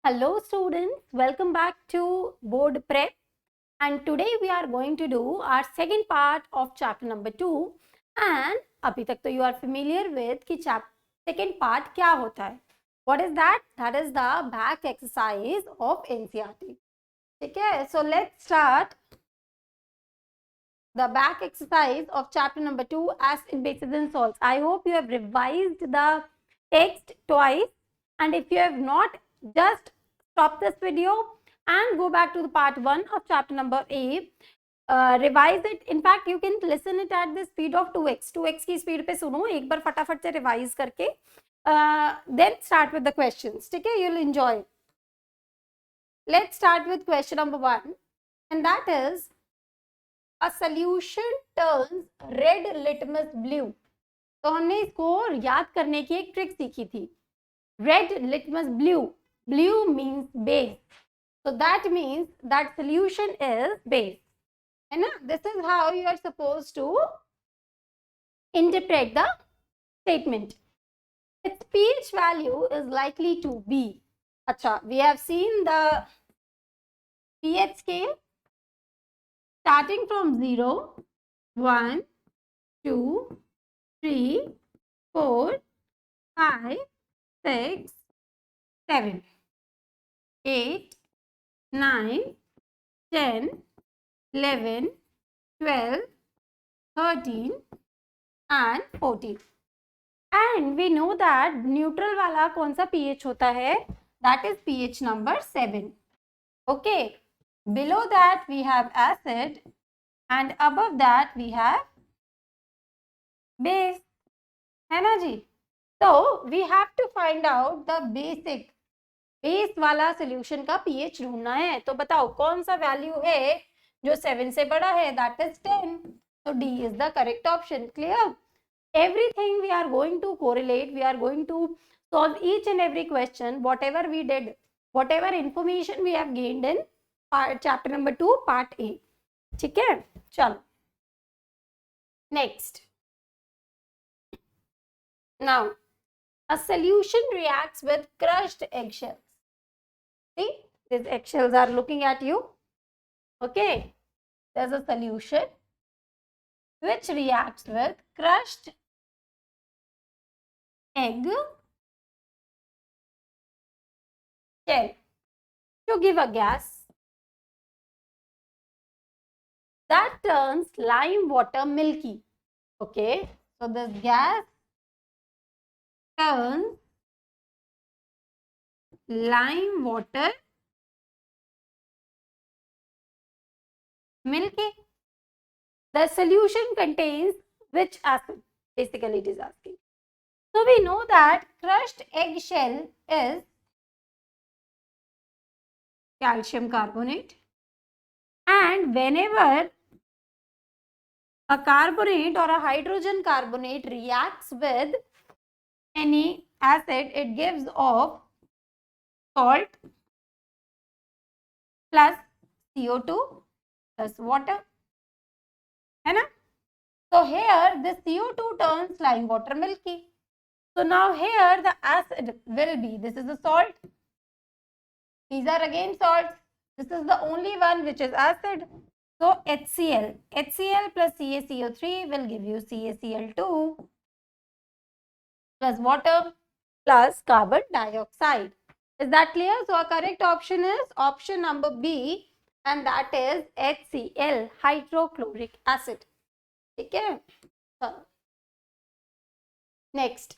Hello students, welcome back to Board Prepp, and today we are going to do our second part of chapter number 2 and अभी तक तो you are familiar with कि second part क्या होता है. What is that? That is the back exercise of NCERT. ठीक है, so let's start the back exercise of chapter number 2 as in basis and solves. I hope you have revised the text twice, and if you have not, just stop this video and go back to the part 1 of chapter number 8. Revise it. In fact, you can listen it at the speed of 2x. 2x की speed पे सुनो, एक बार फटाफट से revise करके then start with the questions. ठीक है, you'll enjoy. Let's start with question number 1, and that is a solution turns red litmus blue. तो हमने इसको याद करने की एक ट्रिक सीखी थी. Red litmus blue. Blue means base. So that means that solution is base. है ना? This is how you are supposed to interpret the statement. Its pH value is likely to be. अच्छा, we have seen the pH scale starting from 0, 1, 2, 3, 4, 5, 6, 7, 8, 9, 10, 11, 12, 13 and 14. And we know that neutral वाला कौन सा pH होता है? That is pH number 7. Okay. Below that we have acid and above that we have base. है ना जी? So we have to find out the basic. Base वाला solution का pH ढूंढना है. तो बताओ कौन सा वैल्यू है जो 7 से बड़ा है? That is 10. तो D is the correct option. Clear? Everything we are going to correlate, we are going to solve each and every question, whatever we did, whatever information we have gained in chapter number 2 part A. ठीक है, चलो next. Now a solution reacts with crushed eggshells. See, these eggshells are looking at you. Okay, there's a solution which reacts with crushed egg shell to give a gas that turns lime water milky. Okay, so this gas turns lime water milky. The solution contains which acid? Basically it is asking. So we know that crushed eggshell is calcium carbonate, and whenever a carbonate or a hydrogen carbonate reacts with any acid, it gives off salt plus CO2 plus water. है ना? So here the CO2 turns lime water milky. So now here the acid will be, this is the salt, these are again salts, this is the only one which is acid. So HCl, HCl plus CaCO3 will give you CaCl2 plus water plus carbon dioxide. Is that clear? So our correct option is option number B, and that is HCl, hydrochloric acid. ठीक है? Next,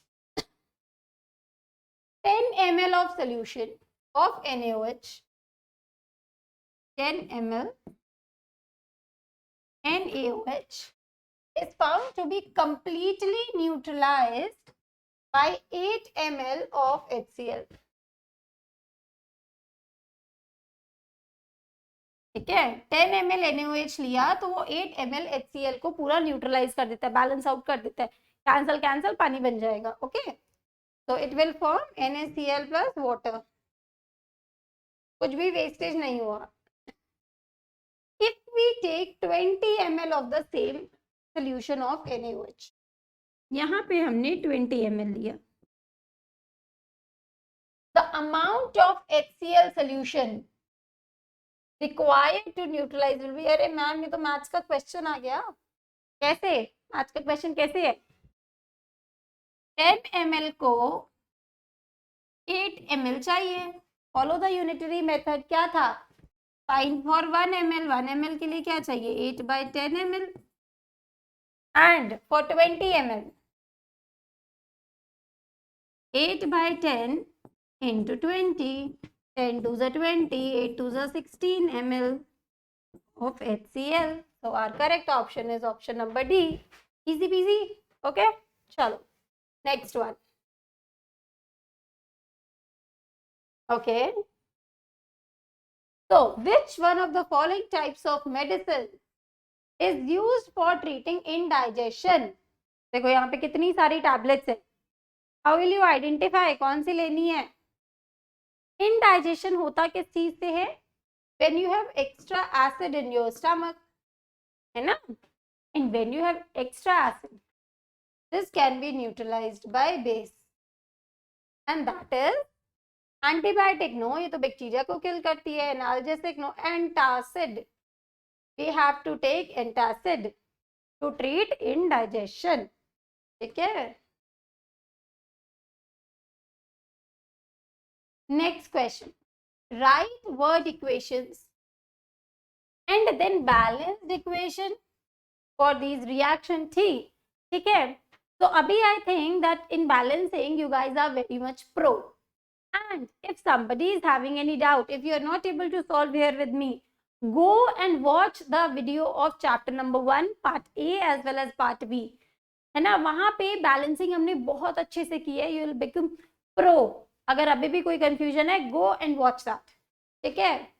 10 ml of solution of NaOH, 10 ml NaOH is found to be completely neutralized by 8 ml of HCl. ठीक है, 10 ml NaOH लिया तो वो 8 ml HCl को पूरा neutralise कर देता है, बैलेंस आउट कर देता है. कैंसल कैंसल पानी बन जाएगा. ओके, तो it will form NaCl plus water. कुछ भी वेस्टेज नहीं हुआ. If we take 20 ml of the same solution of NaOH, यहाँ पे हमने 20 ml लिया. the amount of HCl solution required to neutralize will be. अरे मैम ये तो मैथ्स का क्वेश्चन आ गया. कैसे मैथ्स का क्वेश्चन कैसे है? 10 ml को 8 ml चाहिए. Follow the unitary method. क्या था? Find for 1 ml. 1 ml के लिए क्या चाहिए? 8/10 ml. And for 20 ml 8/10 into 20. 10 to the 20, 8 to the 16 ml of HCl. So our correct option is option number D. Easy peasy. Okay. Chalo. Next one. Okay. So which one of the following types of medicine is used for treating indigestion? देखो यहाँ पे कितनी सारी tablets है. How will you identify कौन सी लेनी है? Indigestion होता किस चीज से है? When you have extra acid in your stomach, है ना? And when you have extra acid, this can be neutralized by base, and that is antibiotic. No, ये तो बैक्टीरिया को किल करती है. Analgesic. No, antacid. We have to take antacid to treat indigestion. ठीक है. Next question. Write word equations and then balanced equation for these reaction T. ठीक है. So अभी I think that in balancing you guys are very much pro. And if somebody is having any doubt, if you are not able to solve here with me, go and watch the video of chapter number 1 part A as well as part B. है ना. वहां पे balancing हमने बहुत अच्छे से की है. You will become pro. अगर अभी भी कोई कंफ्यूजन है, गो एंड वॉच दैट. ठीक है.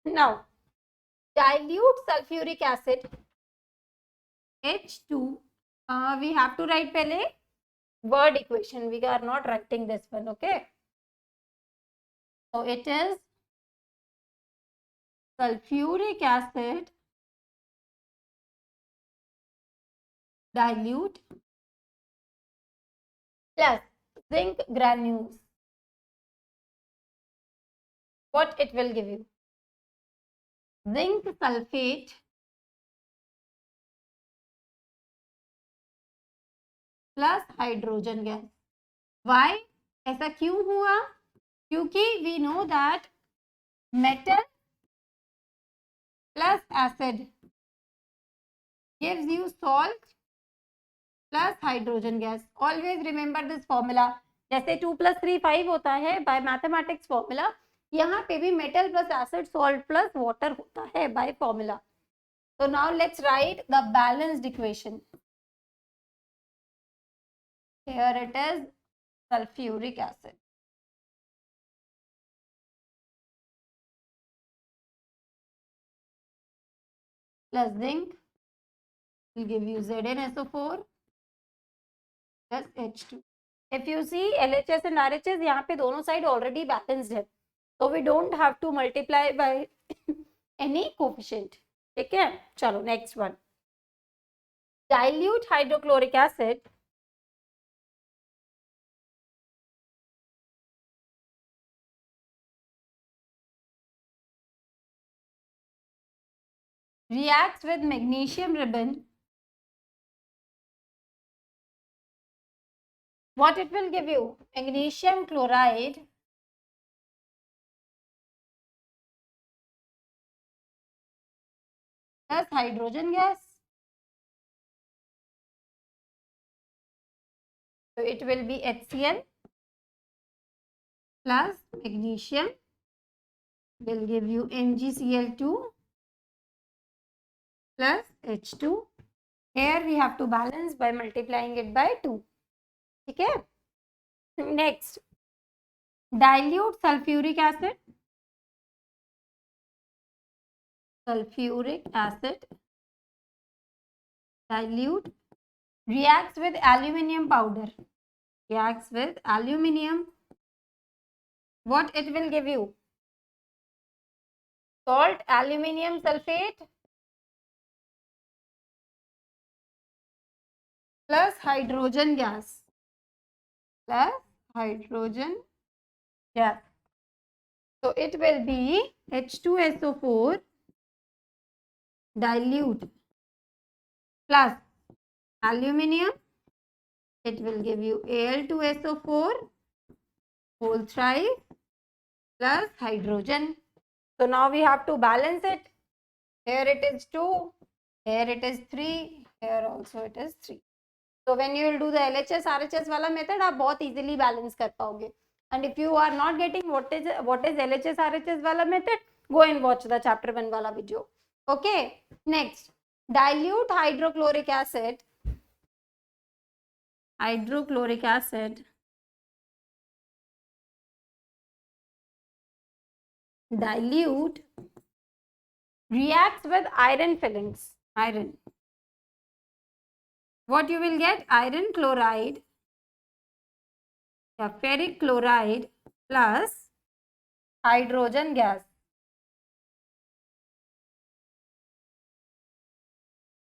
Now dilute sulfuric acid H2. We have to write पहले word equation. We are not writing this one. Okay. So it is sulfuric acid dilute plus zinc granules. What it will give you? Zinc sulfate plus hydrogen gas. Why? ऐसा क्यों हुआ? क्योंकि we know that metal plus acid gives you salt plus hydrogen gas. Always remember this formula. जैसे 2 + 3 5 होता है by mathematics formula, यहाँ पे भी metal plus acid, salt plus water होता है by formula. So now let's write the balanced equation. Here it is sulfuric acid plus zinc will give you ZnSO4 plus H2. If you see LHS and RHS, यहाँ पे दोनों side already balanced है, so we don't have to multiply by any coefficient. ठीक है. चलो next one. Dilute hydrochloric acid reacts with magnesium ribbon. What it will give you? Magnesium chloride plus hydrogen gas. So it will be HCl plus magnesium will give you MgCl2 plus H2. Here we have to balance by multiplying it by 2. ठीक है. Next, dilute sulfuric acid. Sulfuric acid dilute reacts with aluminium powder. Reacts with aluminium. What it will give you? Salt, aluminium sulfate plus hydrogen gas. Plus hydrogen Yes. So it will be H2SO4 dilute plus aluminium. It will give you Al2SO4 whole thrice plus hydrogen. So now we have to balance it. Here it is 2, here it is 3, here also it is 3. So when you will do the LHS RHS वाला method, आप बहुत easily balance कर पाओगे. And if you are not getting what is LHS RHS वाला method, go and watch the chapter 1 वाला video. Okay. Next, dilute hydrochloric acid. Hydrochloric acid dilute reacts with iron fillings. Iron. What you will get? Iron chloride, ferric chloride plus hydrogen gas.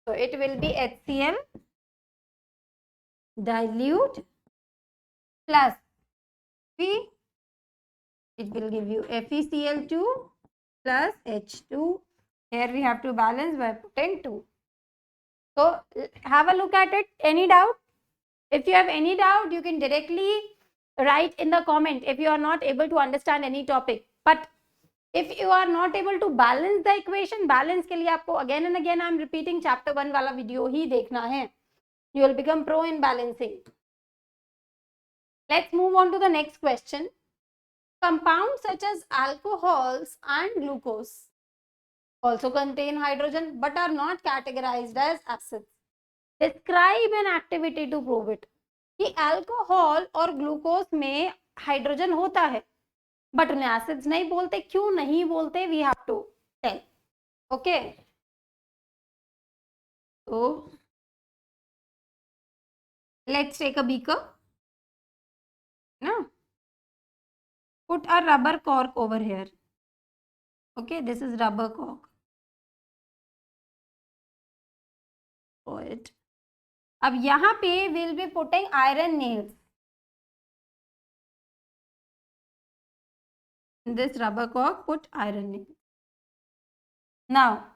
So it will be HCl dilute plus P. It will give you FeCl2 plus H2. Here we have to balance by putting 2. So have a look at it. Any doubt? If you have any doubt, you can directly write in the comment if you are not able to understand any topic. But if you are not able to balance the equation, balance के लिए आपको again and again I am repeating chapter 1 वाला video ही देखना है. You will become pro in balancing. Let's move on to the next question. Compounds such as alcohols and glucose also contain hydrogen but are not categorized as acids. Describe an activity to prove it. कि alcohol और glucose में hydrogen होता है but उन्हें acids नहीं बोलते. क्यों नहीं बोलते? We have to tell. Okay, so let's take a beaker. Now put a rubber cork over here. Okay, this is rubber cork. It. अब यहाँ पे we'll be putting iron nails. In this rubber cork, put iron nail. Now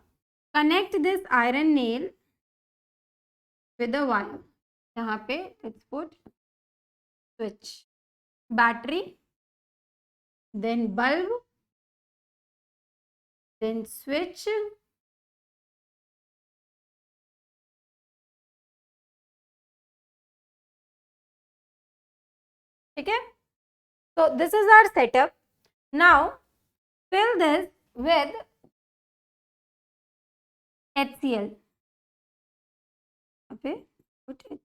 connect this iron nail with a wire. यहाँ पे let's put switch, battery, then bulb, then switch, ठीक है. So this is our setup. Now fill this with HCl. Okay, put it.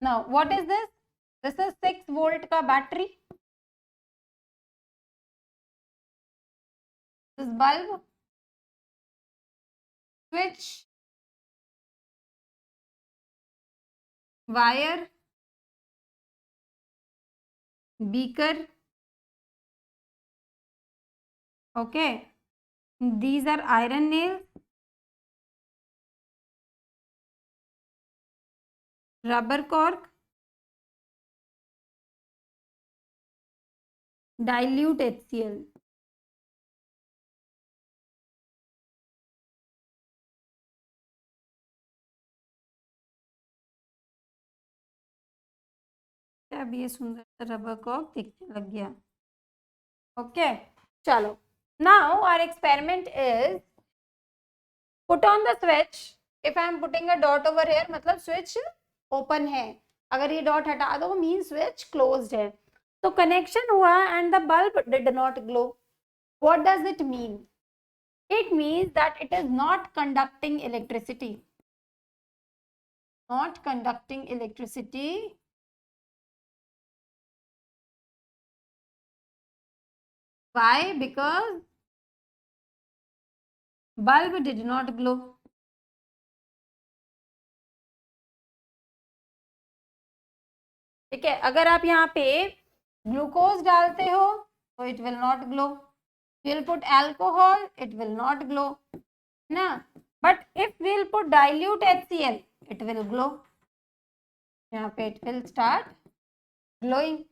Now what is this? This is 6 volt का battery. This bulb, switch, wire, beaker. Okay, these are iron nails, rubber cork, dilute HCl. अब ये सुंदर सा rubber cork दिखने लग गया. Okay, चलो. Now our experiment is put on the switch. If I am putting a dot over here, मतलब switch open है. अगर ये dot हटा दो means switch closed है. तो connection हुआ and the bulb did not glow. What does it mean? It means that it is not conducting electricity. Not conducting electricity. Why? Because bulb did not glow. ठीक है. अगर आप यहाँ पे glucose डालते हो तो it will not glow. You will put alcohol, it will not glow. ना? But if we will put dilute HCl, it will glow. यहाँ पे it will start glowing.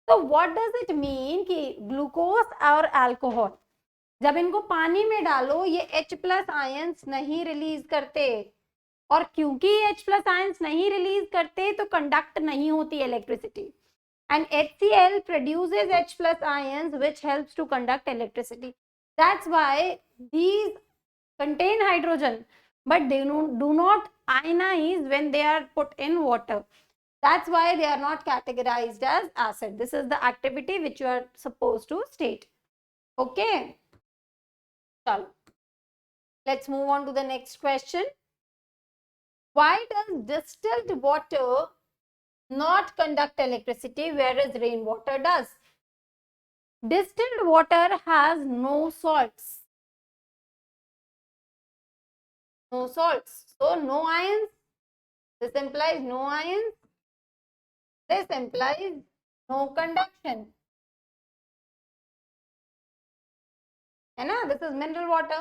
So what does it mean कि glucose और alcohol जब इनको पानी में डालो ये H प्लस आयंस नहीं रिलीज करते, और क्योंकि H प्लस आयंस नहीं रिलीज करते तो कंडक्ट नहीं होती electricity, and HCl produces H plus ions which helps to conduct electricity. That's why these contain hydrogen, but they do not ionize when they are put in water. That's why they are not categorized as acid. This is the activity which you are supposed to state. Okay. Chalo. Let's move on to the next question. Why does distilled water not conduct electricity whereas rainwater does? Distilled water has no salts. No salts. So no ions. This implies no ions. This implies no conduction. है ना? This is mineral water.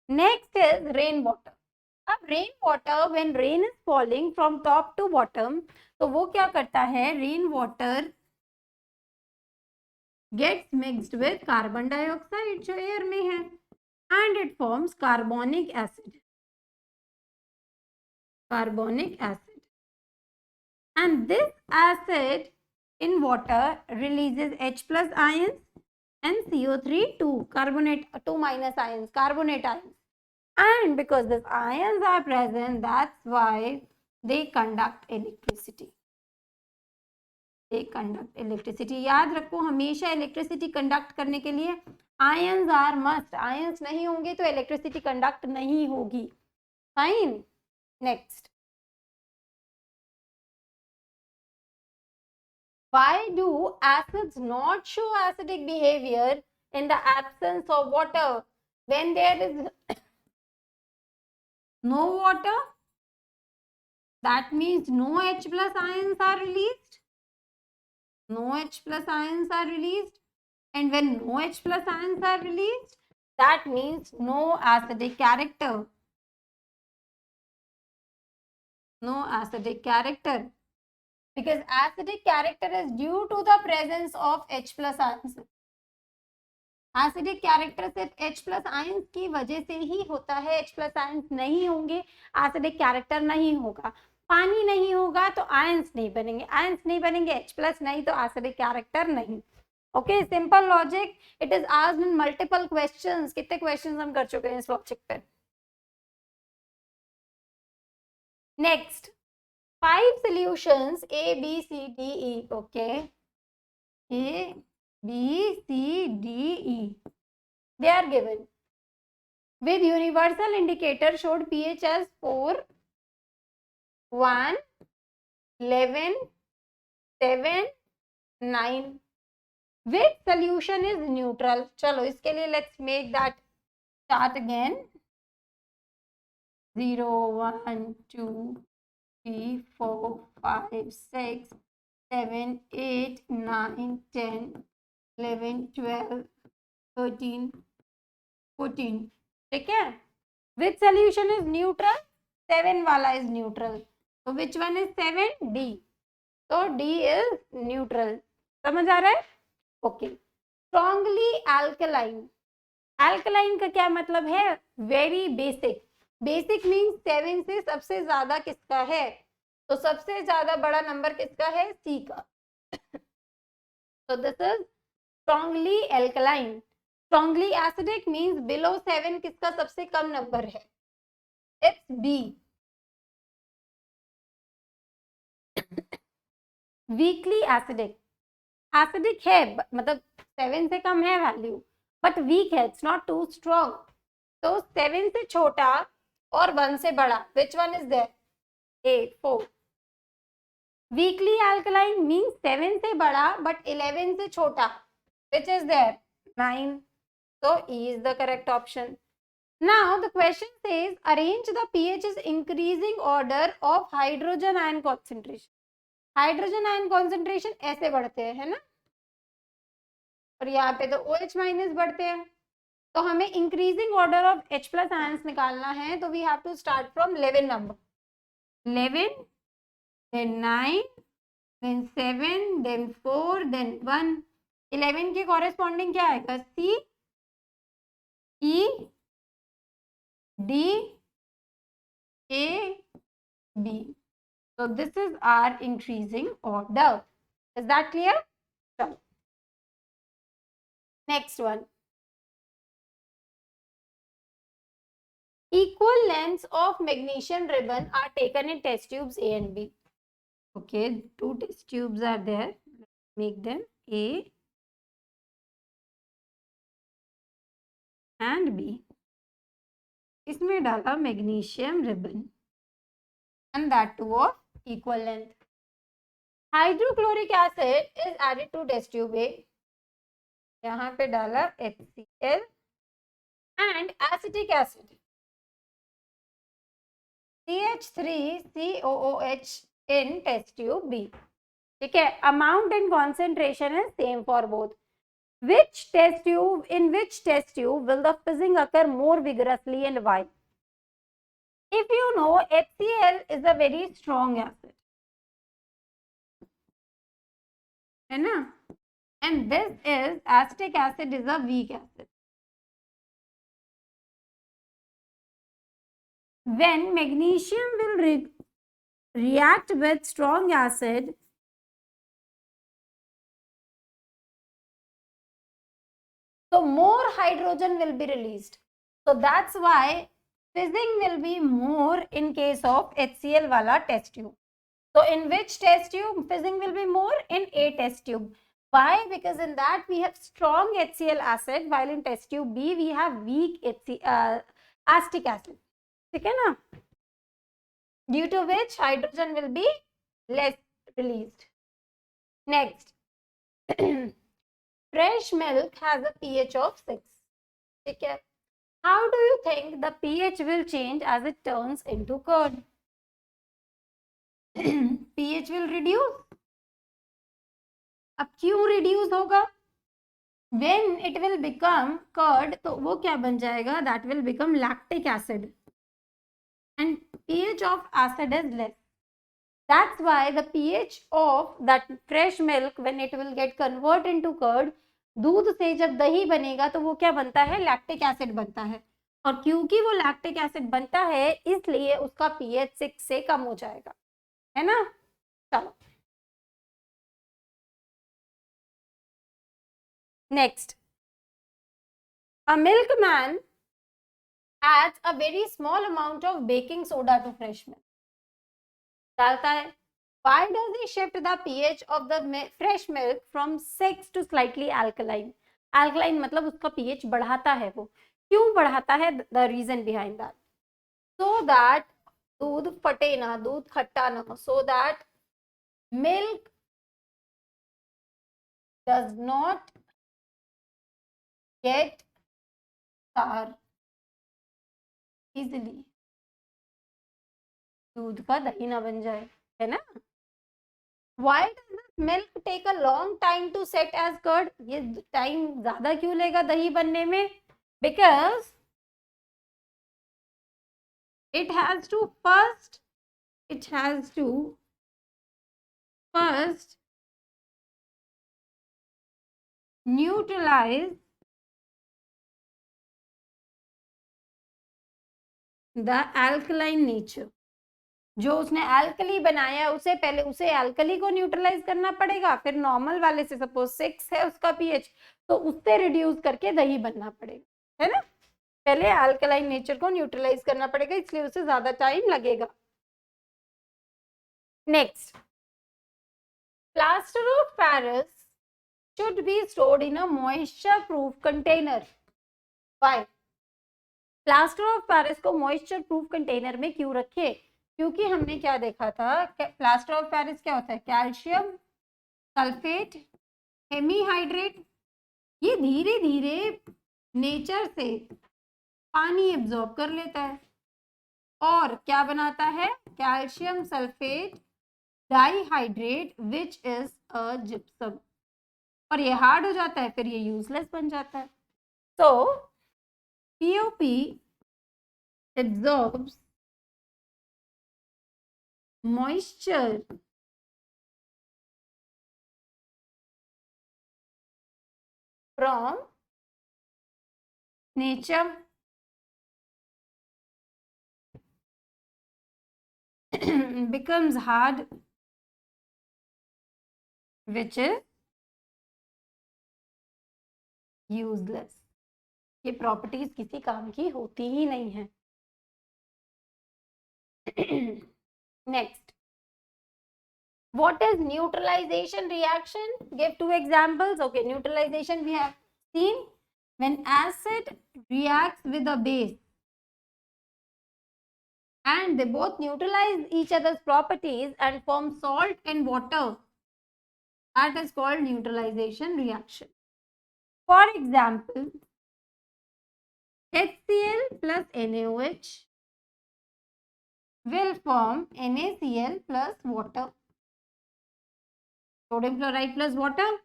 Next is rainwater. अब rainwater, when rain is falling from top to bottom, तो वो क्या करता है? Rainwater gets mixed with carbon dioxide जो air में है, and it forms carbonic acid. Carbonic acid. And this acid in water releases H plus ions and CO3 2 carbonate 2 minus ions, carbonate ions. And because these ions are present, that's why they conduct electricity. They conduct electricity. याद रखो हमेशा electricity conduct करने के लिए ions are must. Ions नहीं होंगे तो electricity conduct नहीं होगी. Fine. Next. Why do acids not show acidic behavior in the absence of water? When there is no water, that means no H plus ions are released. No H plus ions are released. And when no H plus ions are released, that means no acidic character. No acidic character. Because acidic character is due to the presence of H plus ions. Acidic character सिर्फ H plus ions की वजह से ही होता है. H plus ions नहीं होंगे acidic character नहीं होगा. पानी नहीं होगा तो आयंस नहीं बनेंगे. आयंस नहीं बनेंगे H प्लस नहीं तो एसिडिक कैरेक्टर नहीं. Okay, simple logic. It is asked in multiple questions. कितने क्वेश्चंस हम कर चुके हैं इस लॉजिक पे. Next, 5 solutions A, B, C, D, E. Okay, A, B, C, D, E. They are given with universal indicator showed pH as 4, 1, 11, 7, 9. Which solution is neutral? चलो इसके लिए let's make that chart again. 0, 1, 2, 3, 4, 5, 6, 7, 8, 9, 10, 11, 12, 13, 14. ठीक है. Which solution is neutral? 7 वाला is neutral. So which one is 7? D. So D is neutral. समझ आ रहा है? Okay. Strongly alkaline. Alkaline का क्या मतलब है? Very basic. बेसिक मीन्स 7 से सबसे ज्यादा किसका है? तो सबसे ज्यादा बड़ा नंबर किसका है? सी का. So this is strongly alkaline. Strongly acidic means below 7 किसका सबसे कम नंबर है? It's B. Weakly acidic. Acidic है मतलब 7 से कम है वैल्यू, बट वीक है. It's not too strong. तो 7 से छोटा और 1 से बड़ा. Which one is there? A, 4. Weakly alkaline means 7 से बड़ा but 11 से छोटा. Which is there? 9. So E is the correct option. Now the question says arrange the pH's increasing order of hydrogen ion concentration. Hydrogen ion concentration ऐसे बढ़ते हैं, है ना, और यहाँ पे तो OH माइनस बढ़ते हैं. तो हमें increasing order of H plus ions निकालना है. तो we have to start from 11 number. 11, then 9, then 7, then 4, then 1. 11 के कॉरेस्पॉन्डिंग क्या आएगा? C, E, D, A, B. So this is our increasing order. Is that clear? So, next one. Equal lengths of magnesium ribbon are taken in test tubes A and B. Okay, two test tubes are there. Make them A and B. इसमें डाला magnesium ribbon and that too of equal length. Hydrochloric acid is added to test tube A. यहाँ पे डाला HCl and acetic acid CH3COOH in test tube B. ठीक है, amount and concentration is same for both. In which test tube will the fizzing occur more vigorously and why? If you know, HCl is a very strong acid, है ना? And this is acetic acid is a weak acid. When magnesium will react with strong acid, so more hydrogen will be released. So that's why fizzing will be more in case of HCl wala test tube. So in which test tube fizzing will be more? In A test tube. Why? Because in that we have strong HCl acid, while in test tube B we have weak acetic acid. ठीक है ना? Due to which hydrogen will be less released. Next. Fresh milk has a pH of 6. ठीक है? How do you think the pH will change as it turns into curd? pH will reduce. अब क्यों reduce होगा? When it will become curd, तो वो क्या बन जाएगा? That will become lactic acid. And pH of acid is less. That's why the pH of that fresh milk, when it will get converted into curd, दूध से जब दही बनेगा तो वो क्या बनता है? लैक्टिक एसिड बनता है. और क्योंकि वो लैक्टिक एसिड बनता है इसलिए उसका pH 6 से कम हो जाएगा, है ना? चलो next. A milkman adds a very small amount of baking soda to fresh milk. डालता है. Why does he shift the pH of the fresh milk from 6 to slightly alkaline? Alkaline मतलब उसका pH बढ़ाता है. वो क्यों बढ़ाता है? The reason behind that, so that दूध फटे ना, दूध खट्टा ना हो, so that milk does not get sour easily. दूध का दही ना बन जाए, है ना? Why does this milk take a long time to set as curd? ये टाइम ज्यादा क्यों लेगा दही बनने में? Because it has to first neutralize the alkaline nature. जो उसने एल्कली बनाया उसे पहले उसे एल्कली को न्यूट्रलाइज करना पड़ेगा, फिर नॉर्मल वाले से सपोज 6 है उसका पीएच तो उससे रिड्यूस करके दही बनना पड़ेगा, है ना? पहले एल्कलाइन नेचर को न्यूट्रलाइज करना पड़ेगा, इसलिए उसे ज्यादा टाइम लगेगा. Next. Plaster of Paris should be stored in a moisture proof container. Why? Plaster of Paris को मॉइस्चर प्रूफ कंटेनर में क्यों रखे? क्योंकि हमने क्या देखा था, प्लास्टर ऑफ पेरिस क्या होता है? Calcium sulphate hemihydrate. ये धीरे धीरे नेचर से पानी एब्जॉर्ब कर लेता है और क्या बनाता है? Calcium sulphate dihydrate which is a gypsum. और ये हार्ड हो जाता है, फिर ये यूजलेस बन जाता है. तो POP absorbs moisture from nature becomes hard, which is useless. ये प्रॉपर्टीज किसी काम की होती ही नहीं है. Next, what is neutralization reaction? Give two examples. Okay, neutralization we have seen when acid reacts with a base and they both neutralize each other's properties and form salt and water. That is called neutralization reaction. For example, HCl plus NaOH will form NaCl plus water. Sodium chloride plus water,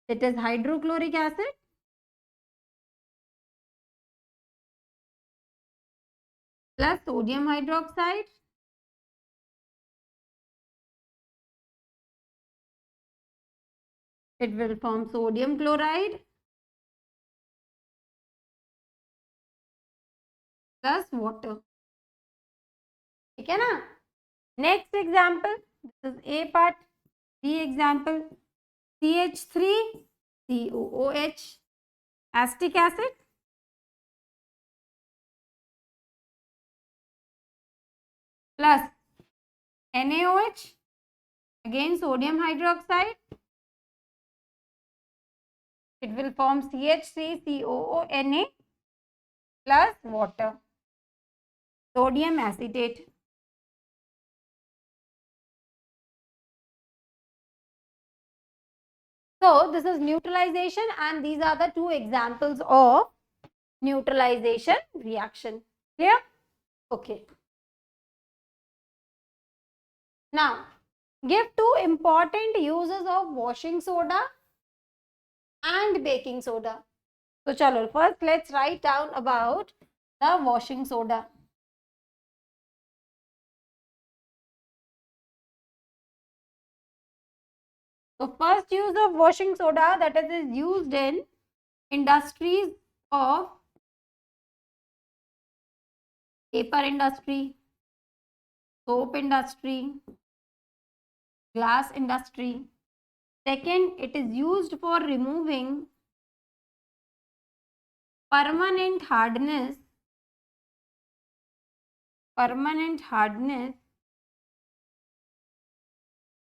that is hydrochloric acid, plus sodium hydroxide, it will form sodium chloride plus water. ठीक है ना? Next example, this is A part. B example, CH3COOH, acetic acid, plus NaOH, again sodium hydroxide, it will form CH3COONA plus water, sodium acetate. So this is neutralization and these are the two examples of neutralization reaction. Clear? Okay. Now, give two important uses of washing soda and baking soda. So chalo, first let's write down about the washing soda. So first use of washing soda, that is used in industries of paper industry, soap industry, glass industry. Second, it is used for removing permanent hardness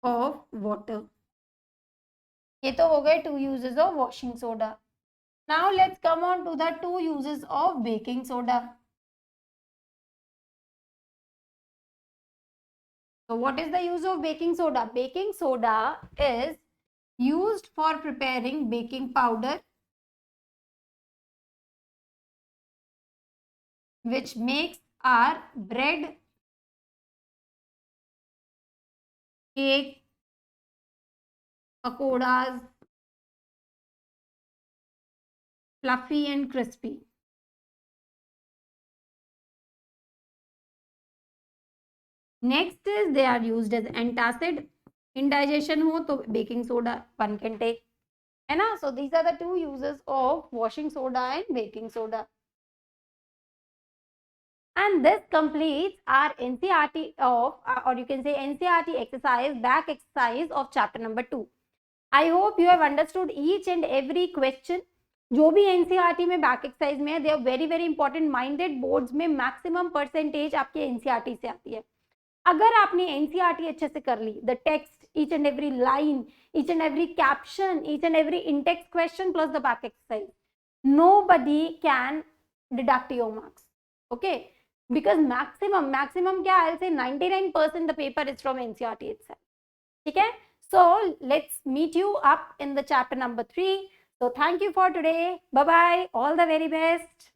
of water. ये तो हो गए two uses of washing soda. Now let's come on to the two uses of baking soda. So what is the use of baking soda? Baking soda is used for preparing baking powder, which makes our bread, cake, pakoras fluffy and crispy. Next is they are used as antacid. Indigestion हो तो baking soda one can take, है ना? So these are the two uses of washing soda and baking soda. And this completes our NCERT of, or you can say NCERT exercise, back exercise of chapter number 2. I hope you have understood each and every question. जो भी NCERT में back exercise में है, they are very very important. Minded boards में maximum percentage आपके NCERT से आती है. अगर आपने NCERT अच्छे से कर ली, the text, each and every line, each and every caption, each and every in-text question plus the back exercise, nobody can deduct your marks. Okay, because maximum क्या, I'll say 99% the paper is from NCERT itself. Okay, so let's meet you up in the chapter number 3. So thank you for today. Bye bye. All the very best.